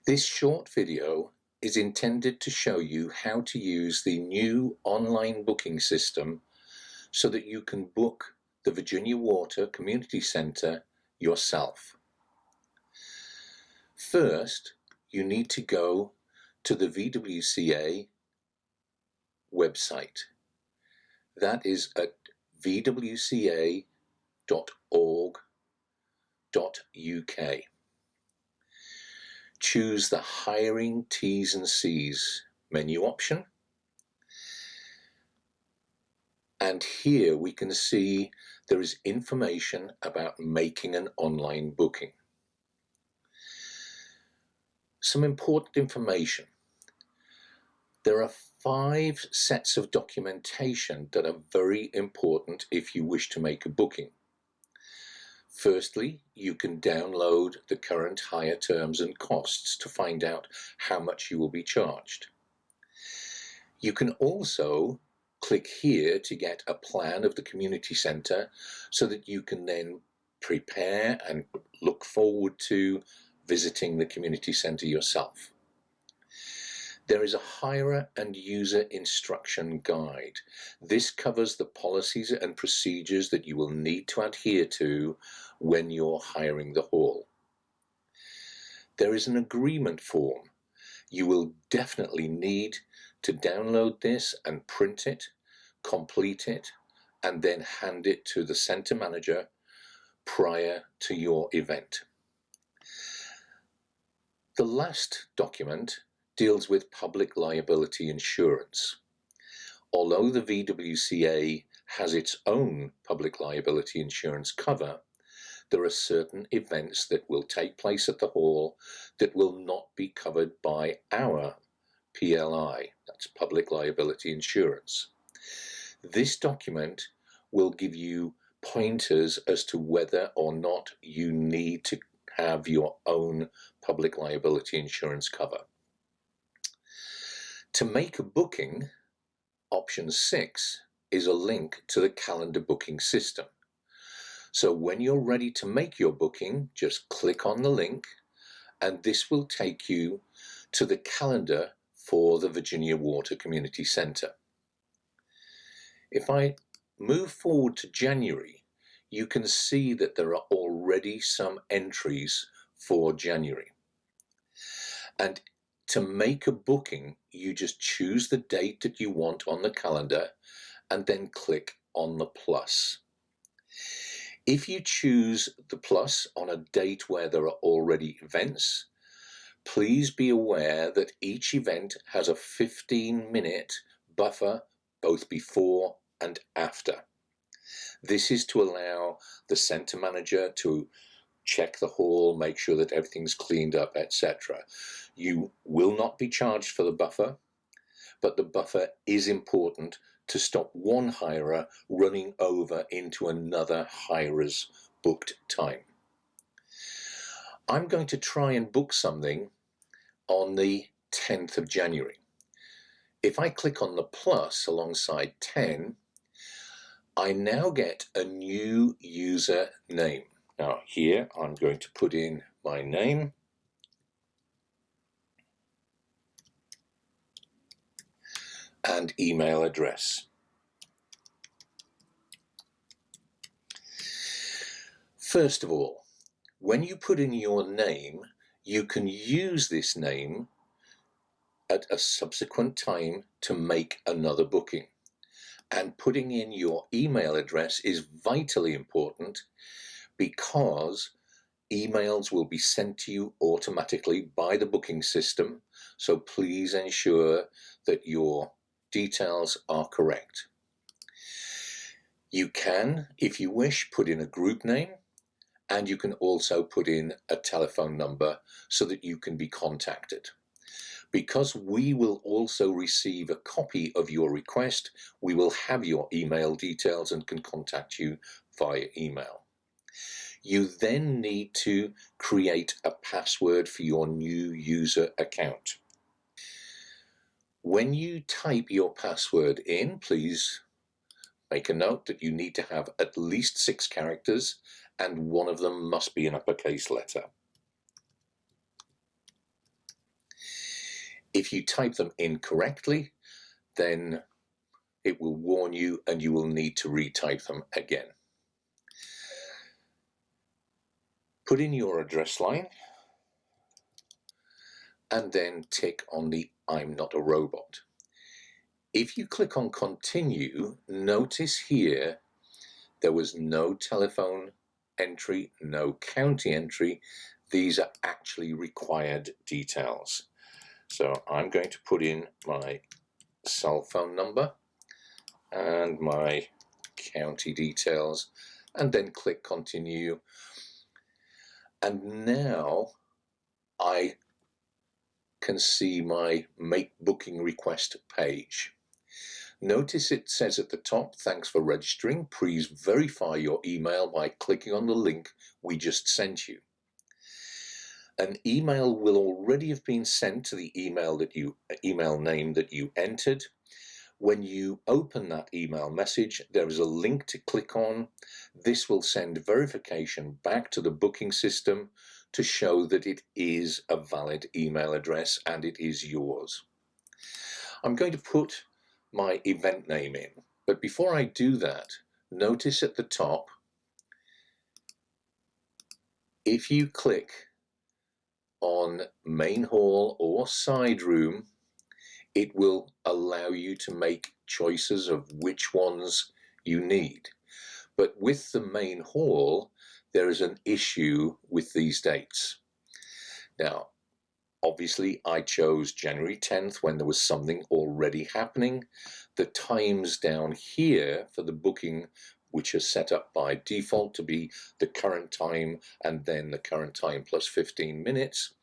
This short video is intended to show you how to use the new online booking system so that you can book the Virginia Water Community Center yourself. First, you need to go to the VWCA website. That is at vwca.org.uk. Choose the Hiring T's and C's menu option. And here we can see there is information about making an online booking. Some important information. There are 5 sets of documentation that are very important if you wish to make a booking. Firstly, you can download the current hire terms and costs to find out how much you will be charged. You can also click here to get a plan of the community center so that you can then prepare and look forward to visiting the community center yourself. There is a hirer and user instruction guide. This covers the policies and procedures that you will need to adhere to when you're hiring the hall. There is an agreement form. You will definitely need to download this and print it, complete it, and then hand it to the center manager prior to your event. The last document deals with public liability insurance. Although the VWCA has its own public liability insurance cover, there are certain events that will take place at the hall that will not be covered by our PLI, that's public liability insurance. This document will give you pointers as to whether or not you need to have your own public liability insurance cover. To make a booking, option 6 is a link to the calendar booking system. So when you're ready to make your booking, just click on the link and this will take you to the calendar for the Virginia Water Community Center. If I move forward to January, you can see that there are already some entries for January. And to make a booking, you just choose the date that you want on the calendar and then click on the plus. If you choose the plus on a date where there are already events, please be aware that each event has a 15-minute buffer both before and after. This is to allow the center manager to check the hall, make sure that everything's cleaned up, etc. You will not be charged for the buffer, but the buffer is important to stop one hirer running over into another hirer's booked time. I'm going to try and book something on the 10th of January. If I click on the plus alongside 10, I now get a new user name. Now here I'm going to put in my name and email address. First of all, when you put in your name, you can use this name at a subsequent time to make another booking. And putting in your email address is vitally important because emails will be sent to you automatically by the booking system, so please ensure that your details are correct. You can, if you wish, put in a group name, and you can also put in a telephone number so that you can be contacted. Because we will also receive a copy of your request, we will have your email details and can contact you via email. You then need to create a password for your new user account. When you type your password in, please make a note that you need to have at least 6 characters and one of them must be an uppercase letter. If you type them incorrectly, then it will warn you and you will need to retype them again. Put in your address line and then tick on the I'm not a robot. If you click on continue, notice here there was no telephone entry, no county entry. These are actually required details. So I'm going to put in my cell phone number and my county details and then click continue. And now I can see my make booking request page. Notice it says at the top, thanks for registering. Please verify your email by clicking on the link we just sent you. An email will already have been sent to the email name that you entered. When you open that email message, there is a link to click on. This will send verification back to the booking system to show that it is a valid email address and it is yours. I'm going to put my event name in, but before I do that, notice at the top, if you click on main hall or side room, it will allow you to make choices of which ones you need. But with the main hall, there is an issue with these dates. Now, obviously, I chose January 10th when there was something already happening. The times down here for the booking, which are set up by default to be the current time and then the current time plus 15 minutes,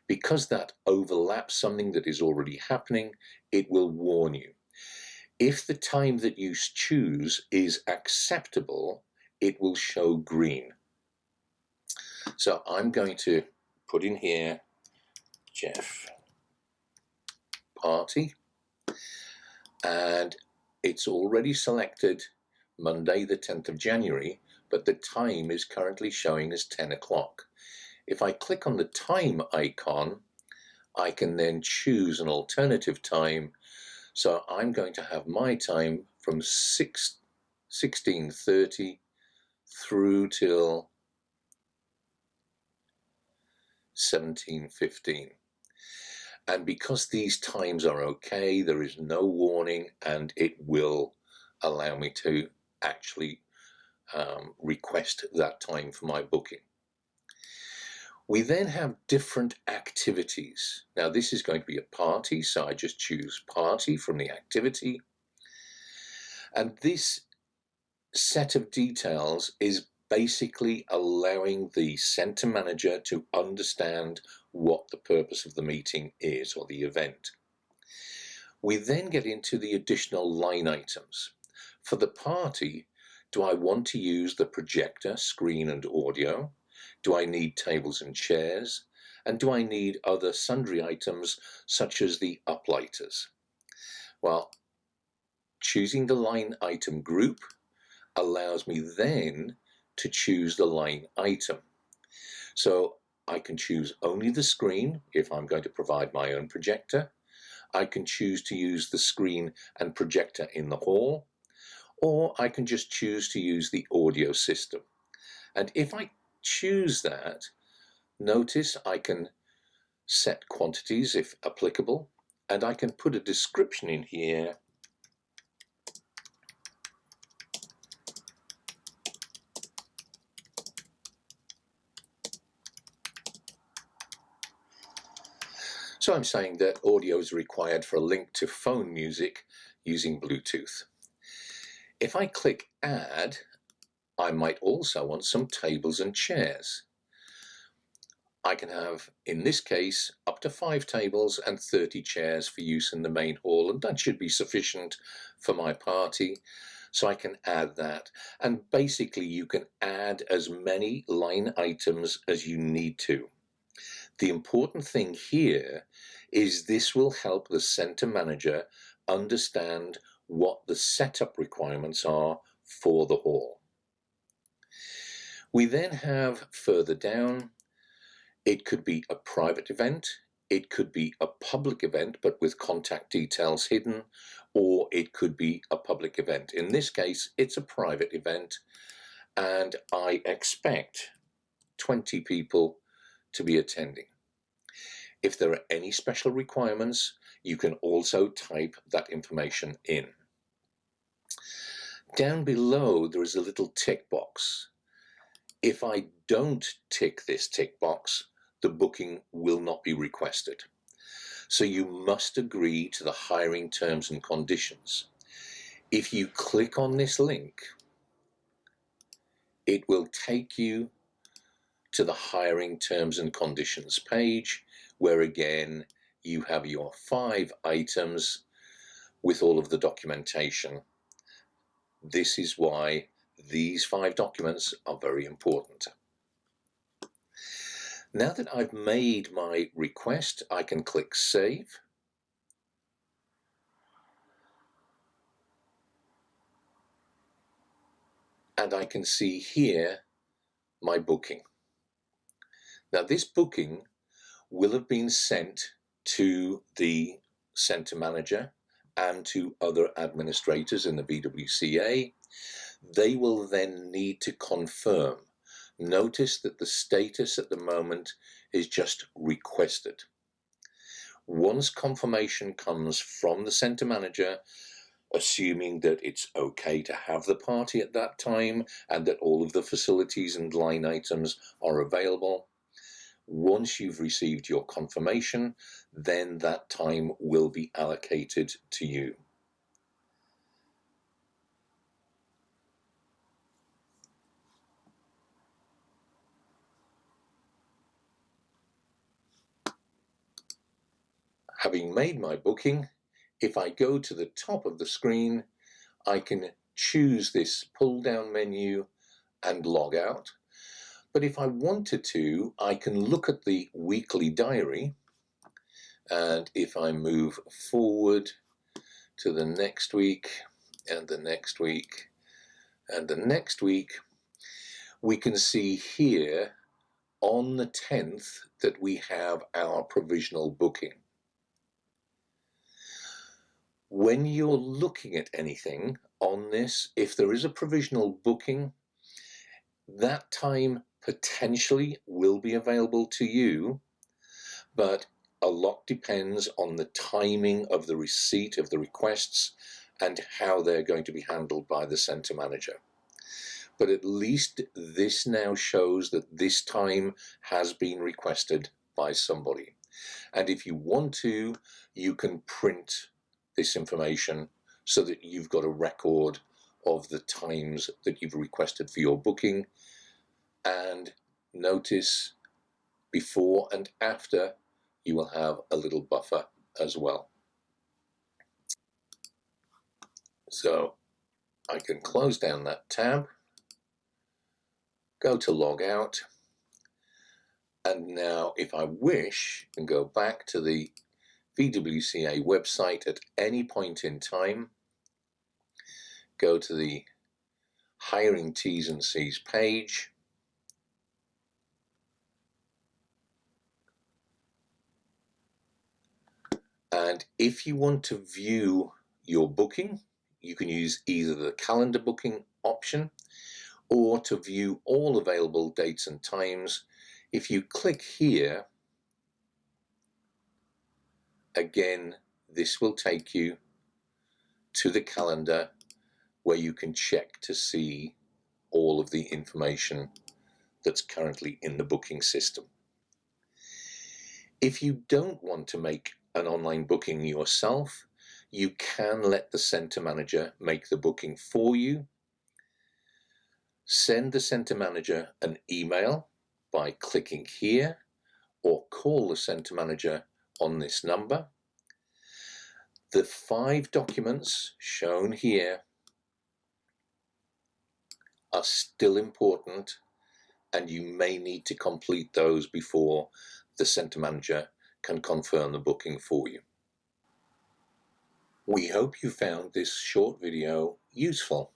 because that overlaps something that is already happening, it will warn you. If the time that you choose is acceptable, it will show green. So I'm going to put in here Jeff Party, and it's already selected Monday the 10th of January, but the time is currently showing as 10 o'clock. If I click on the time icon, I can then choose an alternative time. So I'm going to have my time from 16:30 through till 17:15. And because these times are okay, there is no warning, and it will allow me to actually request that time for my booking. We then have different activities. Now this is going to be a party, so I just choose party from the activity. And this set of details is basically allowing the center manager to understand what the purpose of the meeting is, or the event. We then get into the additional line items. For the party, do I want to use the projector, screen and audio? Do I need tables and chairs? And do I need other sundry items such as the uplighters? Well, choosing the line item group allows me then to choose the line item. So I can choose only the screen if I'm going to provide my own projector. I can choose to use the screen and projector in the hall, or I can just choose to use the audio system. And if I choose that, notice I can set quantities if applicable, and I can put a description in here . So I'm saying that audio is required for a link to phone music using Bluetooth. If I click add, I might also want some tables and chairs. I can have, in this case, up to 5 tables and 30 chairs for use in the main hall, and that should be sufficient for my party. So I can add that. And basically you can add as many line items as you need to. The important thing here is this will help the center manager understand what the setup requirements are for the hall. We then have further down, it could be a private event, It could be a public event but with contact details hidden, or it could be a public event. In this case, it's a private event, and I expect 20 people to be attending. If there are any special requirements, you can also type that information in. Down below, there is a little tick box. If I don't tick this tick box, the booking will not be requested. So you must agree to the hiring terms and conditions. If you click on this link, it will take you to the hiring terms and conditions page, where again you have your 5 items with all of the documentation. This is why these 5 documents are very important. Now that I've made my request, I can click Save. And I can see here my booking. Now this booking will have been sent to the centre manager and to other administrators in the VWCA. They will then need to confirm. Notice that the status at the moment is just requested. Once confirmation comes from the centre manager, assuming that it's okay to have the party at that time and that all of the facilities and line items are available, once you've received your confirmation, then that time will be allocated to you. Having made my booking, if I go to the top of the screen, I can choose this pull-down menu and log out. But if I wanted to, I can look at the weekly diary, and if I move forward to the next week and the next week and the next week, we can see here on the 10th that we have our provisional booking. When you're looking at anything on this, if there is a provisional booking, that time potentially will be available to you, but a lot depends on the timing of the receipt of the requests and how they're going to be handled by the centre manager. But at least this now shows that this time has been requested by somebody. And if you want to, you can print this information so that you've got a record of the times that you've requested for your booking, and notice before and after you will have a little buffer as well. So I can close down that tab, go to log out, and now if I wish, I can go back to the VWCA website at any point in time, go to the hiring T's and C's page, and if you want to view your booking, you can use either the calendar booking option, or to view all available dates and times, if you click here, again, this will take you to the calendar where you can check to see all of the information that's currently in the booking system. If you don't want to make an online booking yourself, you can let the centre manager make the booking for you. Send the centre manager an email by clicking here, or call the centre manager on this number. The 5 documents shown here are still important, and you may need to complete those before the centre manager can confirm the booking for you. We hope you found this short video useful.